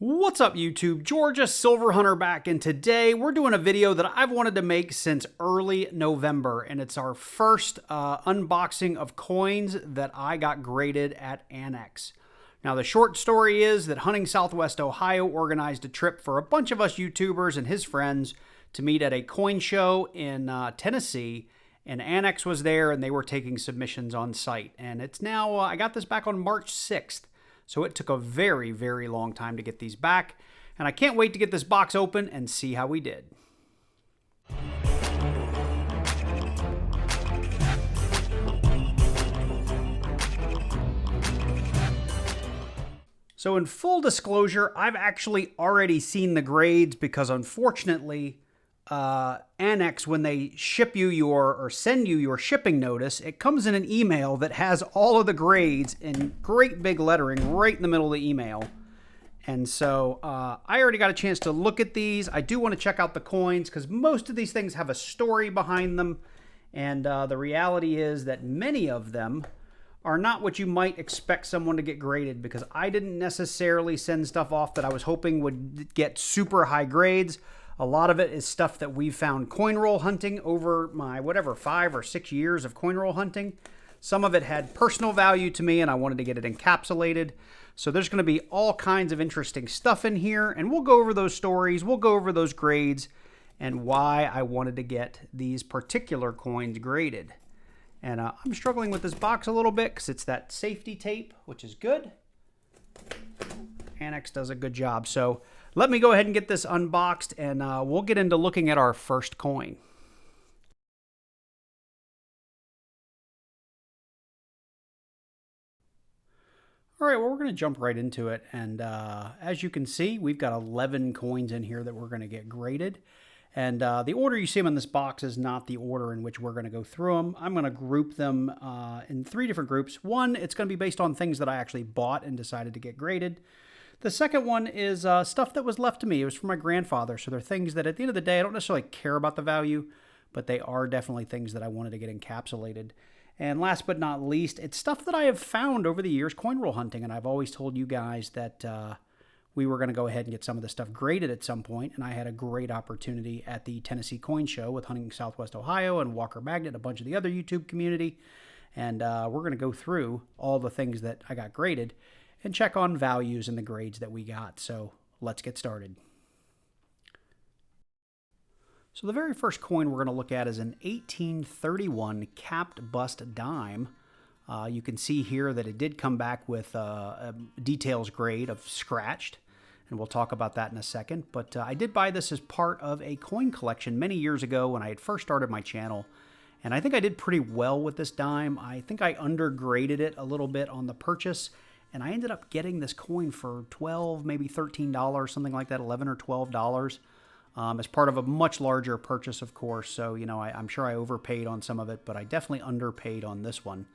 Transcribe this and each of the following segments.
What's up YouTube? Georgia Silver Hunter back, and today we're doing a video that I've wanted to make since early November, and it's our first unboxing of coins that I got graded at Anacs. Now the short story is that Hunting Southwest Ohio organized a trip for a bunch of us YouTubers and his friends to meet at a coin show in Tennessee, and Anacs was there and they were taking submissions on site. And it's now, I got this back on March 6th. So it took a very, very long time to get these back, and I can't wait to get this box open and see how we did. So in full disclosure, I've actually already seen the grades because unfortunately, Anacs, when they ship you or send you your shipping notice, it comes in an email that has all of the grades in great big lettering right in the middle of the email. And so I already got a chance to look at these. I do want to check out the coins because most of these things have a story behind them. And the reality is that many of them are not what you might expect someone to get graded, because I didn't necessarily send stuff off that I was hoping would get super high grades. A lot of it is stuff that we've found coin roll hunting over my, 5 or 6 years of coin roll hunting. Some of it had personal value to me and I wanted to get it encapsulated. So there's going to be all kinds of interesting stuff in here, and we'll go over those stories, we'll go over those grades, and why I wanted to get these particular coins graded. And I'm struggling with this box a little bit because it's that safety tape, which is good. Anacs does a good job. So let me go ahead and get this unboxed, and we'll get into looking at our first coin. All right, well, we're going to jump right into it. And as you can see, we've got 11 coins in here that we're going to get graded. And the order you see them in this box is not the order in which we're going to go through them. I'm going to group them in 3 different groups. One, it's going to be based on things that I actually bought and decided to get graded. The second one is stuff that was left to me. It was from my grandfather, so they're things that at the end of the day, I don't necessarily care about the value, but they are definitely things that I wanted to get encapsulated. And last but not least, it's stuff that I have found over the years coin roll hunting, and I've always told you guys that we were going to go ahead and get some of this stuff graded at some point, and I had a great opportunity at the Tennessee Coin Show with Hunting Southwest Ohio and Walker Magnet, a bunch of the other YouTube community, and we're going to go through all the things that I got graded and check on values and the grades that we got. So let's get started. So the very first coin we're going to look at is an 1831 capped bust dime. You can see here that it did come back with a details grade of scratched, and we'll talk about that in a second. But I did buy this as part of a coin collection many years ago when I had first started my channel, and I think I did pretty well with this dime. I think I undergraded it a little bit on the purchase, and I ended up getting this coin for $12, maybe $13, something like that, $11 or $12, as part of a much larger purchase, of course. So, you know, I'm sure I overpaid on some of it, but I definitely underpaid on this one.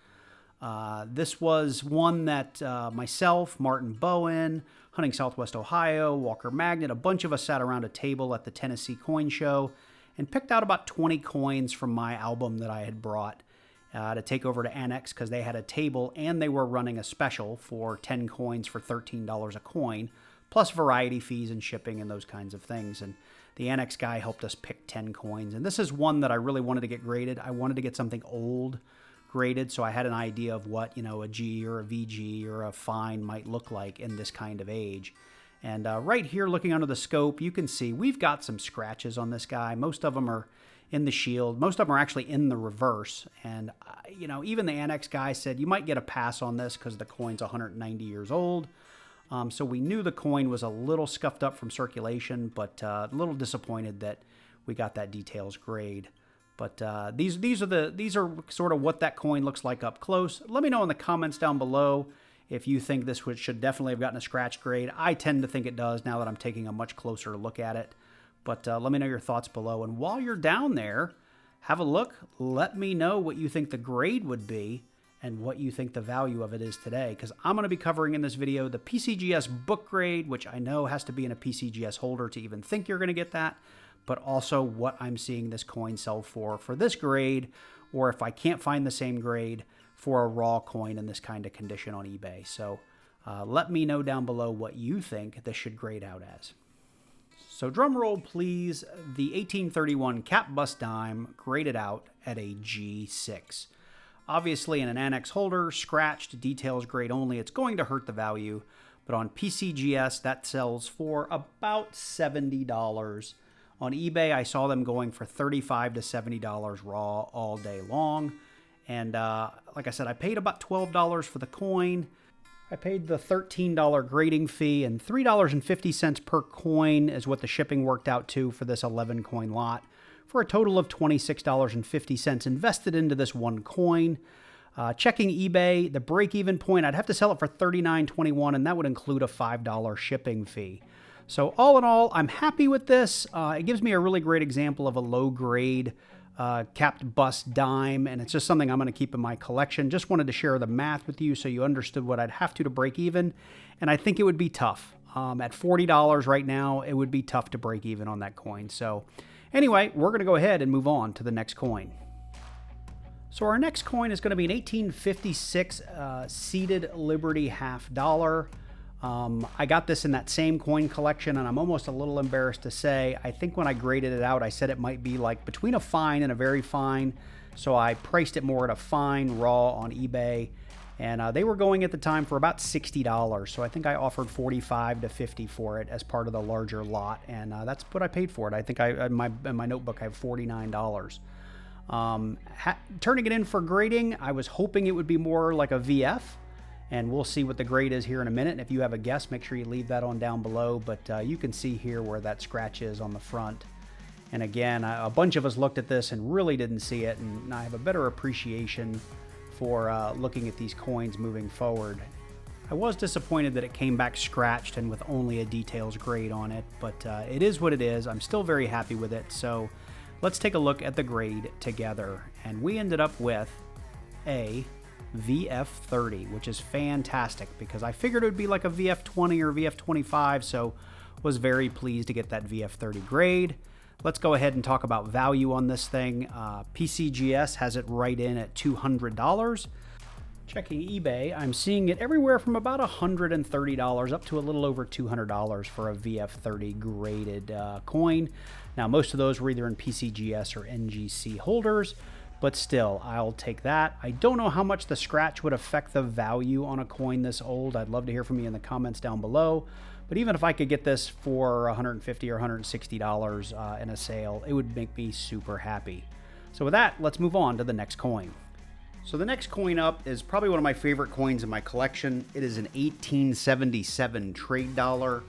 This was one that myself, Martin Bowen, Hunting Southwest Ohio, Walker Magnet, a bunch of us sat around a table at the Tennessee Coin Show and picked out about 20 coins from my album that I had brought to take over to Anacs, because they had a table and they were running a special for 10 coins for $13 a coin, plus variety fees and shipping and those kinds of things. And the Anacs guy helped us pick 10 coins. And this is one that I really wanted to get graded. I wanted to get something old graded, so I had an idea of what, you know, a G or a VG or a fine might look like in this kind of age. And right here, looking under the scope, you can see we've got some scratches on this guy. Most of them are in the shield. Most of them are actually in the reverse. And, you know, even the Anacs guy said you might get a pass on this because the coin's 190 years old. So we knew the coin was a little scuffed up from circulation, but a little disappointed that we got that details grade. But these are sort of what that coin looks like up close. Let me know in the comments down below if you think this should definitely have gotten a scratch grade. I tend to think it does now that I'm taking a much closer look at it. But let me know your thoughts below. And while you're down there, have a look. Let me know what you think the grade would be and what you think the value of it is today. Because I'm going to be covering in this video the PCGS book grade, which I know has to be in a PCGS holder to even think you're going to get that, but also what I'm seeing this coin sell for this grade, or if I can't find the same grade, for a raw coin in this kind of condition on eBay. So Let me know down below what you think this should grade out as. So drum roll please, the 1831 cap bust dime graded out at a G6. Obviously in an Anacs holder, scratched, details grade only, it's going to hurt the value, but on PCGS that sells for about $70. On eBay I saw them going for $35 to $70 raw all day long, and like I said, I paid about $12 for the coin. I paid the $13 grading fee, and $3.50 per coin is what the shipping worked out to for this 11 coin lot, for a total of $26.50 invested into this one coin. Checking eBay, the break-even point, I'd have to sell it for $39.21, and that would include a $5 shipping fee. So all in all, I'm happy with this. It gives me a really great example of a low-grade capped bust dime, and it's just something I'm going to keep in my collection. Just wanted to share the math with you so you understood what I'd have to break even, and I think it would be tough. At $40 right now, it would be tough to break even on that coin. So anyway, we're going to go ahead and move on to the next coin. So our next coin is going to be an 1856 seeded Liberty $half. I got this in that same coin collection, and I'm almost a little embarrassed to say, I think when I graded it out, I said it might be like between a fine and a very fine, so I priced it more at a fine raw on eBay, and they were going at the time for about $60, so I think I offered $45 to $50 for it as part of the larger lot, and that's what I paid for it. I think in my notebook I have $49. Turning it in for grading, I was hoping it would be more like a VF, and we'll see what the grade is here in a minute. And if you have a guess, make sure you leave that on down below, but you can see here where that scratch is on the front. And again, a bunch of us looked at this and really didn't see it, and I have a better appreciation for looking at these coins moving forward. I was disappointed that it came back scratched and with only a details grade on it, but it is what it is. I'm still very happy with it, so let's take a look at the grade together. And we ended up with a VF30, which is fantastic because I figured it would be like a VF20 or VF25, so was very pleased to get that VF30 grade. Let's go ahead and talk about value on this thing. PCGS has it right in at $200. Checking eBay, I'm seeing it everywhere from about $130 up to a little over $200 for a VF30 graded coin. Now, most of those were either in PCGS or NGC holders, but still, I'll take that. I don't know how much the scratch would affect the value on a coin this old. I'd love to hear from you in the comments down below. But even if I could get this for $150 or $160 in a sale, it would make me super happy. So with that, let's move on to the next coin. So the next coin up is probably one of my favorite coins in my collection. It is an 1877 trade dollar,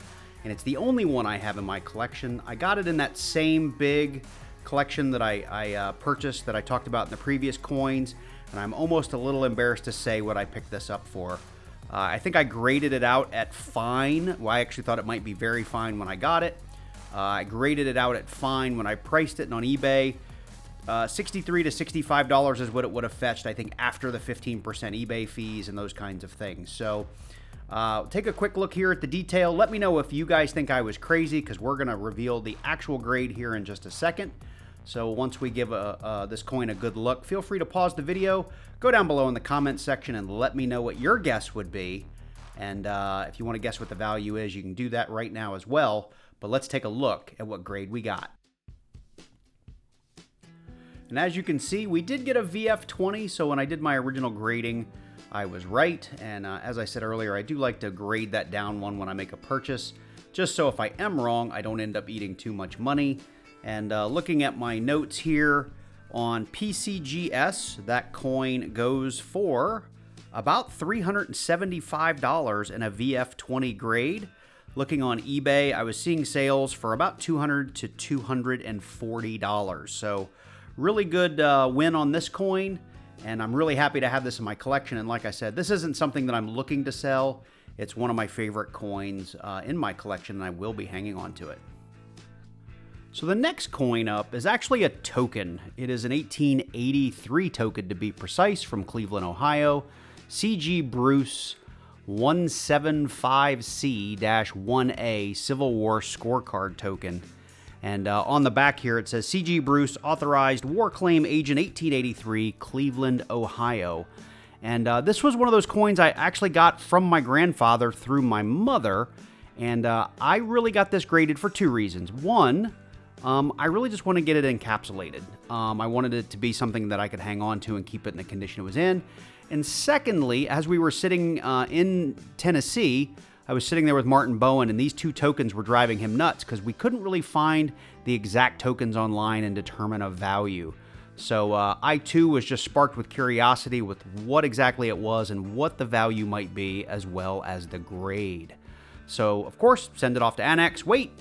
and it's the only one I have in my collection. I got it in that same big collection that I purchased that I talked about in the previous coins, and I'm almost a little embarrassed to say what I picked this up for. I think I graded it out at fine. Well, I actually thought it might be very fine when I got it. I graded it out at fine when I priced it, and on eBay, $63 to $65 is what it would have fetched, I think, after the 15% eBay fees and those kinds of things. So take a quick look here at the detail. Let me know if you guys think I was crazy, because we're going to reveal the actual grade here in just a second. So once we give this coin a good look, feel free to pause the video, go down below in the comments section, and let me know what your guess would be. And if you want to guess what the value is, you can do that right now as well. But let's take a look at what grade we got. And as you can see, we did get a VF20, so when I did my original grading, I was right. And as I said earlier, I do like to grade that down one when I make a purchase, just so if I am wrong, I don't end up eating too much money. And looking at my notes here, on PCGS, that coin goes for about $375 in a VF20 grade. Looking on eBay, I was seeing sales for about $200 to $240. So really good win on this coin, and I'm really happy to have this in my collection. And like I said, this isn't something that I'm looking to sell. It's one of my favorite coins in my collection, and I will be hanging on to it. So the next coin up is actually a token. It is an 1883 token to be precise, from Cleveland, Ohio. C.G. Bruce 175C-1A Civil War scorecard token. And on the back here it says C.G. Bruce, authorized war claim agent 1883, Cleveland, Ohio. And this was one of those coins I actually got from my grandfather through my mother. And I really got this graded for two reasons. One, I really just want to get it encapsulated. I wanted it to be something that I could hang on to and keep it in the condition it was in. And secondly, as we were sitting in Tennessee, I was sitting there with Martin Bowen, and these two tokens were driving him nuts because we couldn't really find the exact tokens online and determine a value. So I too was just sparked with curiosity with what exactly it was and what the value might be, as well as the grade. So of course, send it off to Anacs, wait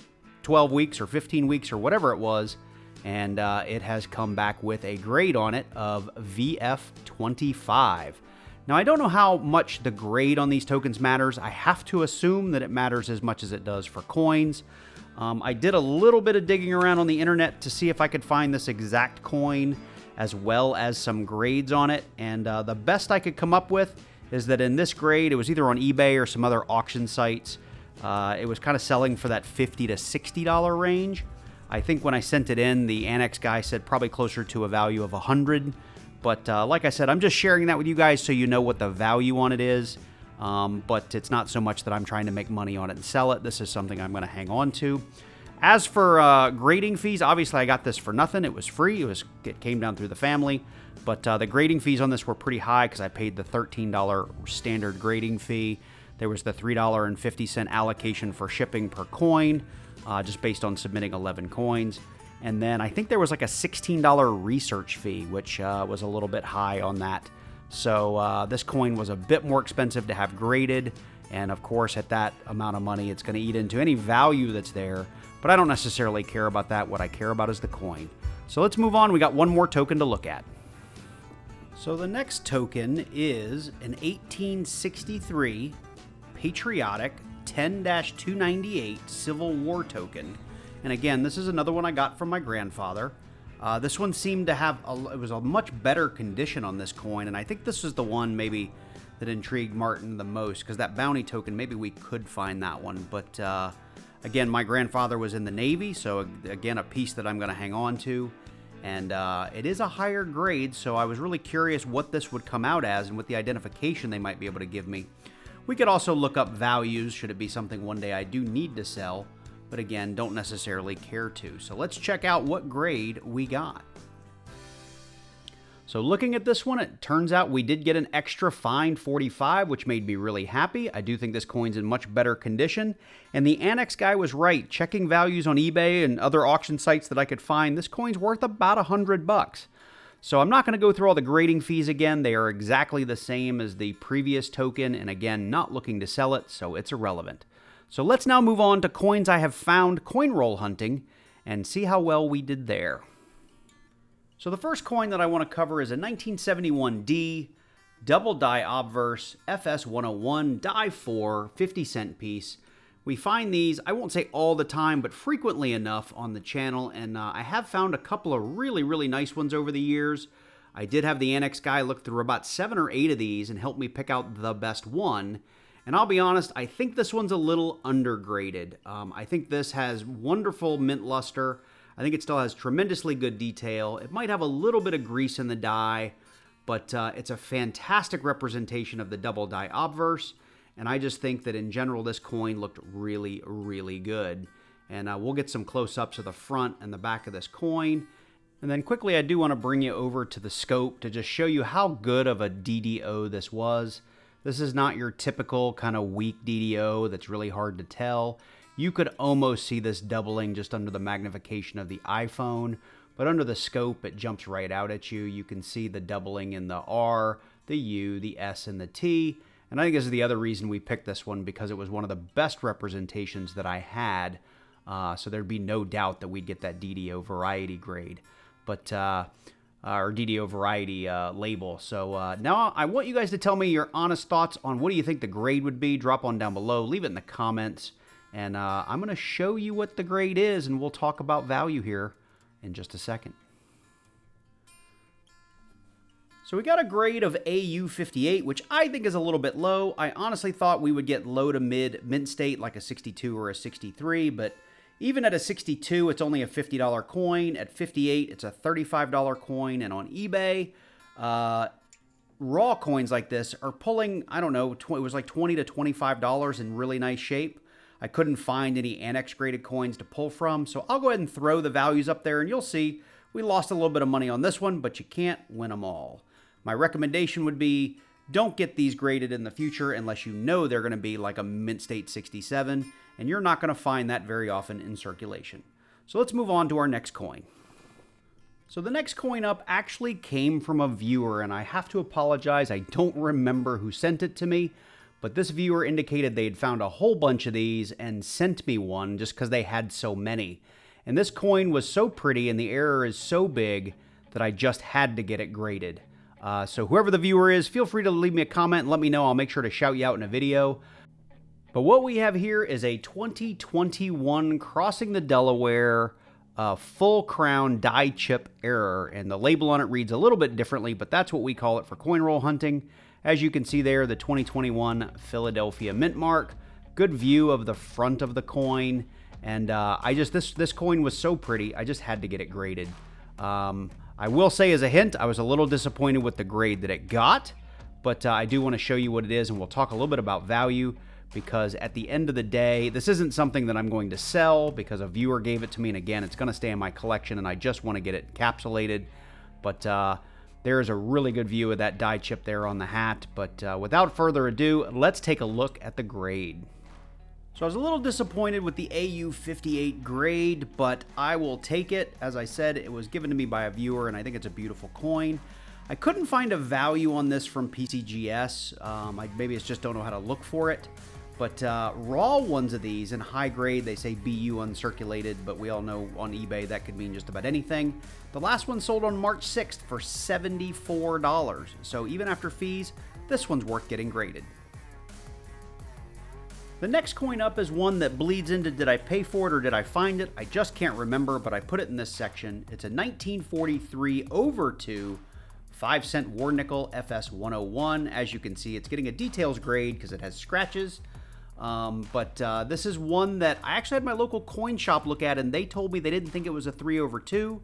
12 weeks or 15 weeks or whatever it was, and it has come back with a grade on it of VF25. Now, I don't know how much the grade on these tokens matters. I have to assume that it matters as much as it does for coins. I did a little bit of digging around on the internet to see if I could find this exact coin as well as some grades on it, and the best I could come up with is that in this grade, it was either on eBay or some other auction sites. It was kind of selling for that $50 to $60 range. I think when I sent it in, the Anacs guy said probably closer to a value of 100. But like I said, I'm just sharing that with you guys so you know what the value on it is. But it's not so much that I'm trying to make money on it and sell it. This is something I'm going to hang on to. As for grading fees, obviously I got this for nothing. It was free. It came down through the family. But the grading fees on this were pretty high because I paid the $13 standard grading fee. There was the $3.50 allocation for shipping per coin, just based on submitting 11 coins. And then I think there was like a $16 research fee, which was a little bit high on that. So this coin was a bit more expensive to have graded. And of course, at that amount of money, it's going to eat into any value that's there. But I don't necessarily care about that. What I care about is the coin. So let's move on. We got one more token to look at. So the next token is an 1863 patriotic 10-298 Civil War token. And again, this is another one I got from my grandfather. This one seemed to have, it was a much better condition on this coin, and I think this is the one maybe that intrigued Martin the most, because that bounty token, maybe we could find that one. But again, my grandfather was in the Navy, so again, a piece that I'm going to hang on to. And it is a higher grade, so I was really curious what this would come out as and what the identification they might be able to give me. We could also look up values, should it be something one day I do need to sell. But again, don't necessarily care to. So let's check out what grade we got. So looking at this one, it turns out we did get an extra fine 45, which made me really happy. I do think this coin's in much better condition. And the Anacs guy was right. Checking values on eBay and other auction sites that I could find, this coin's worth about $100. So I'm not going to go through all the grading fees again. They are exactly the same as the previous token. And again, not looking to sell it, so it's irrelevant. So let's now move on to coins I have found coin roll hunting and see how well we did there. So the first coin that I want to cover is a 1971D double die obverse FS101 die 4 50-cent piece. We find these, I won't say all the time, but frequently enough on the channel, and I have found a couple of really nice ones over the years. I did have the Anacs guy look through about 7 or 8 of these and help me pick out the best one. And I'll be honest, I think this one's a little undergraded. I think this has wonderful mint luster. I think it still has tremendously good detail. It might have a little bit of grease in the die, but it's a fantastic representation of the double die obverse. And I just think that in general, this coin looked really good. And we'll get some close-ups of the front and the back of this coin. And then quickly, I do want to bring you over to the scope to just show you how good of a DDO this was. This is not your typical kind of weak DDO that's really hard to tell. You could almost see this doubling just under the magnification of the iPhone, but under the scope, it jumps right out at you. You can see the doubling in the R, the U, the S, and the T. And I think this is the other reason we picked this one, because it was one of the best representations that I had. So there'd be no doubt that we'd get that DDO variety grade. But or DDO variety label. So now I want you guys to tell me your honest thoughts on what do you think the grade would be. Drop on down below. Leave it in the comments. And I'm going to show you what the grade is, and we'll talk about value here in just a second. So we got a grade of AU58, which I think is a little bit low. I honestly thought we would get low to mid mint state, like a 62 or a 63, but even at a 62, it's only a $50 coin. At 58, it's a $35 coin. And on eBay, raw coins like this are pulling, I don't know, it was like $20 to $25 in really nice shape. I couldn't find any Anacs graded coins to pull from, so I'll go ahead and throw the values up there, and you'll see we lost a little bit of money on this one, but you can't win them all. My recommendation would be don't get these graded in the future unless you know they're going to be like a mint state 67, and you're not going to find that very often in circulation. So let's move on to our next coin. So the next coin up actually came from a viewer, and I have to apologize, I don't remember who sent it to me, but this viewer indicated they had found a whole bunch of these and sent me one just because they had so many. And this coin was so pretty and the error is so big that I just had to get it graded. So whoever the viewer is, feel free to leave me a comment and let me know. I'll make sure to shout you out in a video. But what we have here is a 2021 Crossing the Delaware full crown die chip error, and the label on it reads a little bit differently, but that's what we call it for coin roll hunting. As you can see there, the 2021 Philadelphia mint mark. Good view of the front of the coin, and this coin was so pretty, I just had to get it graded. I will say as a hint, I was a little disappointed with the grade that it got, but I do want to show you what it is, and we'll talk a little bit about value, because at the end of the day, this isn't something that I'm going to sell because a viewer gave it to me, and again, it's going to stay in my collection, and I just want to get it encapsulated. But there is a really good view of that die chip there on the hat. But without further ado, let's take a look at the grade. So I was a little disappointed with the AU58 grade, but I will take it. As I said, it was given to me by a viewer, and I think it's a beautiful coin. I couldn't find a value on this from PCGS. Maybe I just don't know how to look for it. But raw ones of these in high grade, they say BU uncirculated, but we all know on eBay that could mean just about anything. The last one sold on March 6th for $74. So even after fees, this one's worth getting graded. The next coin up is one that bleeds into did I pay for it or did I find it? I just can't remember, but I put it in this section. It's a 1943 over 2 5-cent war nickel FS 101. As you can see, it's getting a details grade because it has scratches. But this is one that I actually had my local coin shop look at, and they told me they didn't think it was a 3 over 2.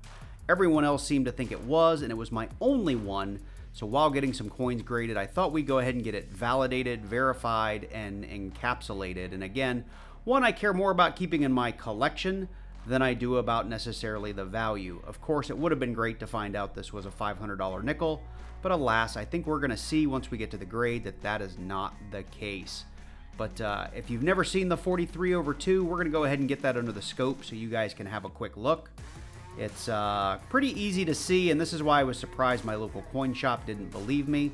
Everyone else seemed to think it was, and it was my only one. So while getting some coins graded, I thought we'd go ahead and get it validated, verified, and encapsulated. And again, one I care more about keeping in my collection than I do about necessarily the value. Of course, it would have been great to find out this was a $500 nickel, but alas, I think we're going to see once we get to the grade that that is not the case. But if you've never seen the 43 over 2, we're going to go ahead and get that under the scope so you guys can have a quick look. It's pretty easy to see, and this is why I was surprised my local coin shop didn't believe me.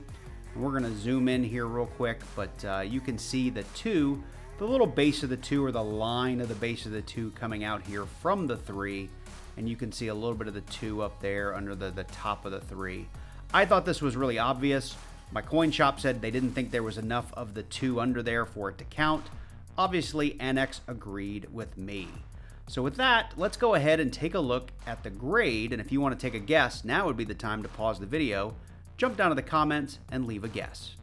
And we're going to zoom in here real quick, but you can see the 2, the little base of the 2, or the line of the base of the 2 coming out here from the 3, and you can see a little bit of the 2 up there under the top of the 3. I thought this was really obvious. My coin shop said they didn't think there was enough of the 2 under there for it to count. Obviously, Anacs agreed with me. So with that, let's go ahead and take a look at the grade, and if you want to take a guess, now would be the time to pause the video, jump down to the comments, and leave a guess.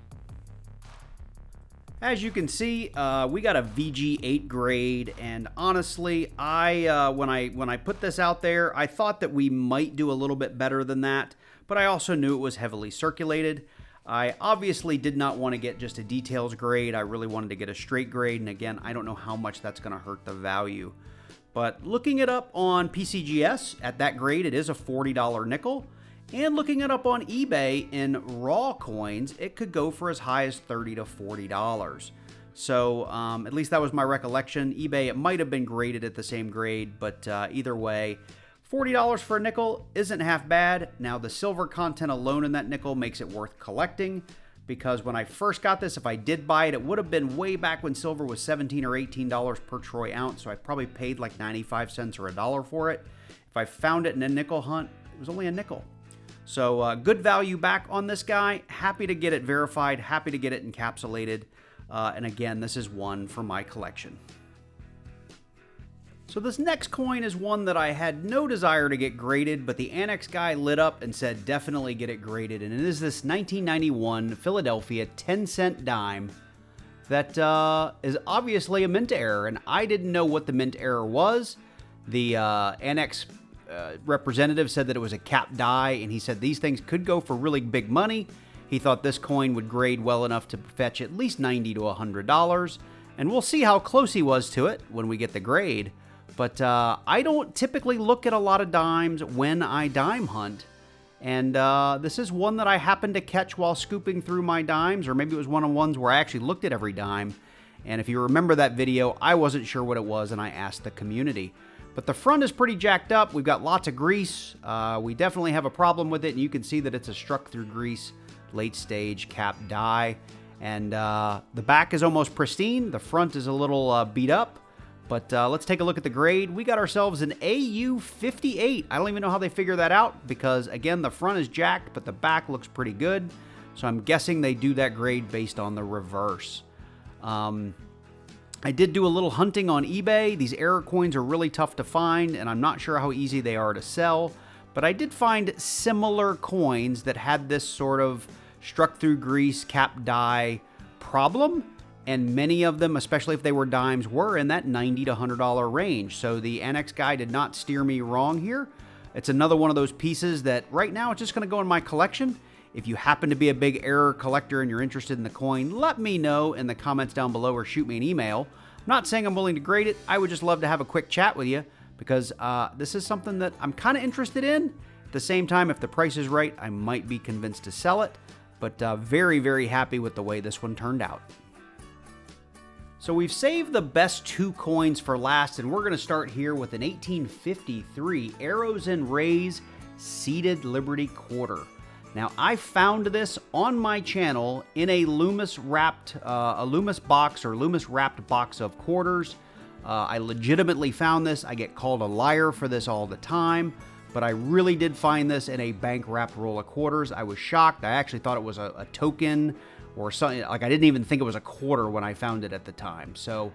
As you can see, we got a VG8 grade, and honestly, when I put this out there, I thought that we might do a little bit better than that, but I also knew it was heavily circulated. I obviously did not want to get just a details grade. I really wanted to get a straight grade, and again, I don't know how much that's going to hurt the value. But looking it up on PCGS, at that grade, it is a $40 nickel. And looking it up on eBay in raw coins, it could go for as high as $30 to $40. So at least that was my recollection. eBay, it might have been graded at the same grade, but either way, $40 for a nickel isn't half bad. Now, the silver content alone in that nickel makes it worth collecting, because when I first got this, if I did buy it, it would have been way back when silver was $17 or $18 per troy ounce, so I probably paid like 95 cents or $1 for it. If I found it in a nickel hunt, it was only a nickel. So good value back on this guy. Happy to get it verified, happy to get it encapsulated, and again, this is one for my collection. So this next coin is one that I had no desire to get graded, but the Anacs guy lit up and said definitely get it graded, and it is this 1991 Philadelphia 10-cent dime that is obviously a mint error, and I didn't know what the mint error was. The Anacs representative said that it was a cap die, and he said these things could go for really big money. He thought this coin would grade well enough to fetch at least $90 to $100, and we'll see how close he was to it when we get the grade. But I don't typically look at a lot of dimes when I dime hunt, and this is one that I happened to catch while scooping through my dimes, or maybe it was one of the ones where I actually looked at every dime. And if you remember that video, I wasn't sure what it was, and I asked the community. But the front is pretty jacked up. We've got lots of grease. We definitely have a problem with it, and you can see that it's a struck through grease late stage cap die. And the back is almost pristine. The front is a little beat up. But let's take a look at the grade. We got ourselves an AU58. I don't even know how they figure that out because, again, the front is jacked, but the back looks pretty good. So I'm guessing they do that grade based on the reverse. I did do a little hunting on eBay. These error coins are really tough to find, and I'm not sure how easy they are to sell. But I did find similar coins that had this sort of struck through grease cap die problem. And many of them, especially if they were dimes, were in that $90 to $100 range. So the Anacs guy did not steer me wrong here. It's another one of those pieces that right now it's just going to go in my collection. If you happen to be a big error collector and you're interested in the coin, let me know in the comments down below or shoot me an email. I'm not saying I'm willing to grade it. I would just love to have a quick chat with you because this is something that I'm kind of interested in. At the same time, if the price is right, I might be convinced to sell it. But very, very happy with the way this one turned out. So we've saved the best two coins for last, and we're going to start here with an 1853 Arrows and Rays Seated Liberty Quarter. Now, I found this on my channel in a Loomis box or Loomis wrapped box of quarters. I legitimately found this. I get called a liar for this all the time, but I really did find this in a bank wrapped roll of quarters. I was shocked. I actually thought it was a token or something. Like, I didn't even think it was a quarter when I found it at the time. So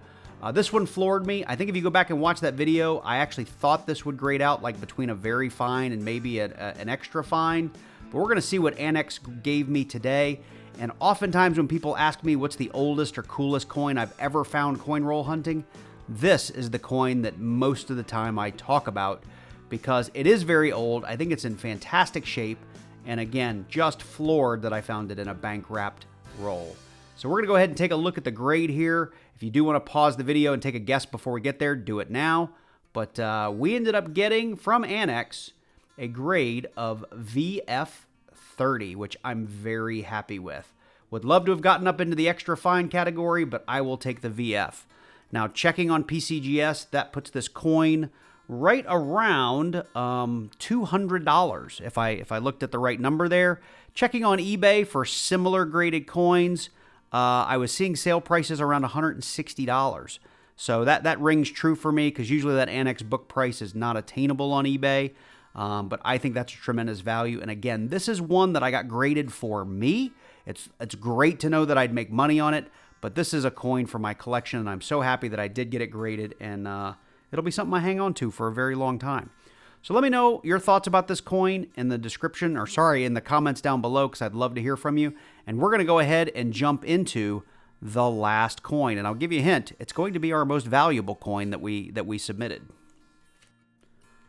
this one floored me. I think if you go back and watch that video, I actually thought this would grade out like between a very fine and maybe an extra fine. But we're going to see what Anacs gave me today. And oftentimes when people ask me what's the oldest or coolest coin I've ever found coin roll hunting, this is the coin that most of the time I talk about because it is very old. I think it's in fantastic shape. And again, just floored that I found it in a bank wrapped roll. So we're going to go ahead and take a look at the grade here. If you do want to pause the video and take a guess before we get there, do it now. But we ended up getting from Anacs a grade of VF30, which I'm very happy with. Would love to have gotten up into the extra fine category, but I will take the VF. Now, checking on PCGS, that puts this coin right around $200 if I looked at the right number there. Checking on eBay for similar graded coins, I was seeing sale prices around $160. So that rings true for me because usually that Anacs book price is not attainable on eBay. But I think that's a tremendous value. And again, this is one that I got graded for me. It's great to know that I'd make money on it, but this is a coin for my collection, and I'm so happy that I did get it graded, and it'll be something I hang on to for a very long time. So let me know your thoughts about this coin in the description, or sorry, in the comments down below, because I'd love to hear from you. And we're going to go ahead and jump into the last coin. And I'll give you a hint. It's going to be our most valuable coin that we submitted.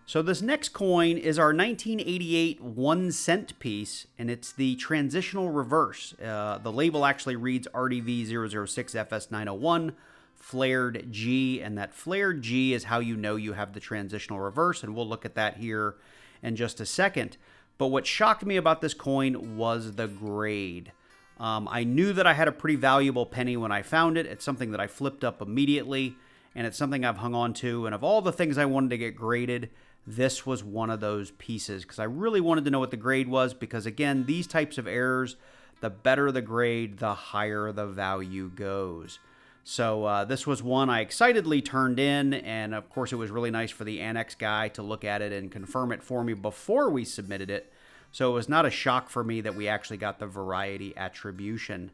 So this next coin is our 1988 1-cent piece, and it's the transitional reverse. The label actually reads RDV006FS901. Flared G, and that flared G is how you know you have the transitional reverse, and we'll look at that here in just a second. But what shocked me about this coin was the grade. I knew that I had a pretty valuable penny when I found it. It's something that I flipped up immediately, and it's something I've hung on to, and of all the things I wanted to get graded, this was one of those pieces, because I really wanted to know what the grade was, because again, these types of errors, the better the grade, the higher the value goes. So this was one I excitedly turned in, and of course it was really nice for the Anacs guy to look at it and confirm it for me before we submitted it. So it was not a shock for me that we actually got the variety attribution.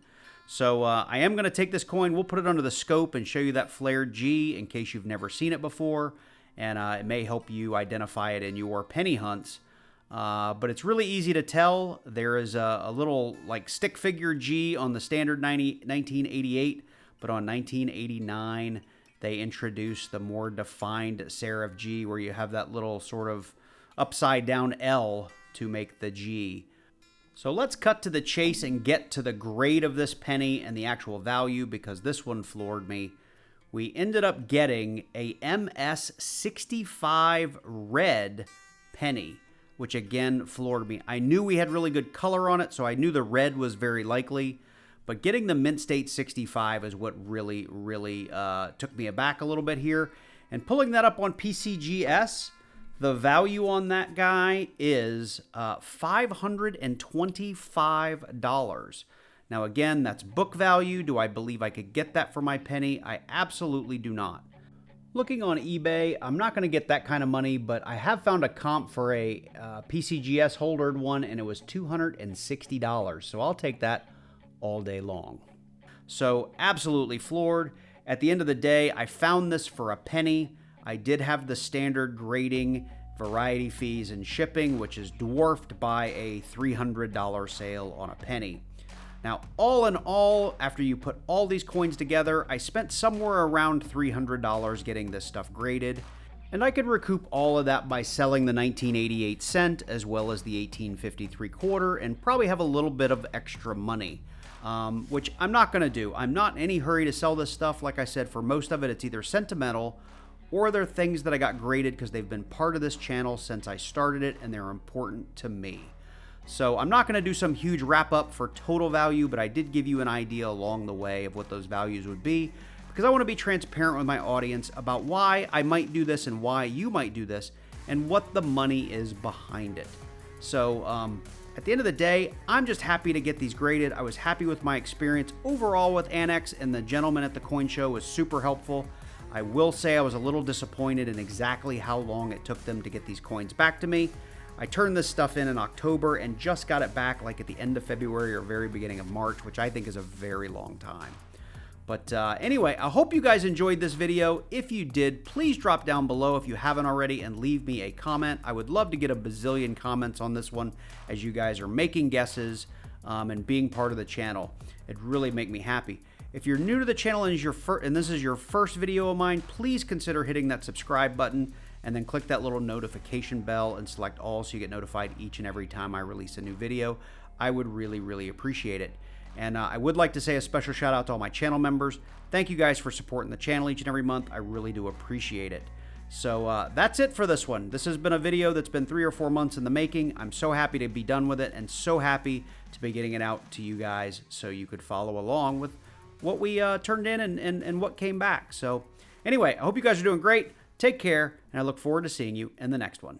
So I am going to take this coin, we'll put it under the scope and show you that flared G in case you've never seen it before, and it may help you identify it in your penny hunts. But it's really easy to tell. There is a little like stick figure G on the standard 1988. But on 1989, they introduced the more defined serif G, where you have that little sort of upside down L to make the G. So let's cut to the chase and get to the grade of this penny and the actual value, because this one floored me. We ended up getting a MS65 red penny, which again floored me. I knew we had really good color on it, so I knew the red was very likely, but getting the Mint State 65 is what really took me aback a little bit here. And pulling that up on PCGS, the value on that guy is $525. Now again, that's book value. Do I believe I could get that for my penny? I absolutely do not. Looking on eBay, I'm not going to get that kind of money, but I have found a comp for a PCGS holdered one, and it was $260. So I'll take that all day long. So absolutely floored. At the end of the day, I found this for a penny. I did have the standard grading, variety fees, and shipping, which is dwarfed by a $300 sale on a penny. Now, all in all, after you put all these coins together, I spent somewhere around $300 getting this stuff graded, and I could recoup all of that by selling the 1988 cent as well as the 1853 quarter, and probably have a little bit of extra money, which I'm not going to do. I'm not in any hurry to sell this stuff. Like I said, for most of it, it's either sentimental or they're things that I got graded because they've been part of this channel since I started it and they're important to me. So I'm not going to do some huge wrap up for total value, but I did give you an idea along the way of what those values would be, because I want to be transparent with my audience about why I might do this and why you might do this and what the money is behind it. So at the end of the day, I'm just happy to get these graded. I was happy with my experience overall with Anacs, and the gentleman at the coin show was super helpful. I will say I was a little disappointed in exactly how long it took them to get these coins back to me. I turned this stuff in October and just got it back like at the end of February or very beginning of March, which I think is a very long time. But anyway, I hope you guys enjoyed this video. If you did, please drop down below if you haven't already and leave me a comment. I would love to get a bazillion comments on this one as you guys are making guesses and being part of the channel. It'd really make me happy. If you're new to the channel and this is your first video of mine, please consider hitting that subscribe button and then click that little notification bell and select all so you get notified each and every time I release a new video. I would really appreciate it. And I would like to say a special shout out to all my channel members. Thank you guys for supporting the channel each and every month. I really do appreciate it. So that's it for this one. This has been a video that's been 3 or 4 months in the making. I'm so happy to be done with it and so happy to be getting it out to you guys so you could follow along with what we turned in and what came back. So anyway, I hope you guys are doing great. Take care, and I look forward to seeing you in the next one.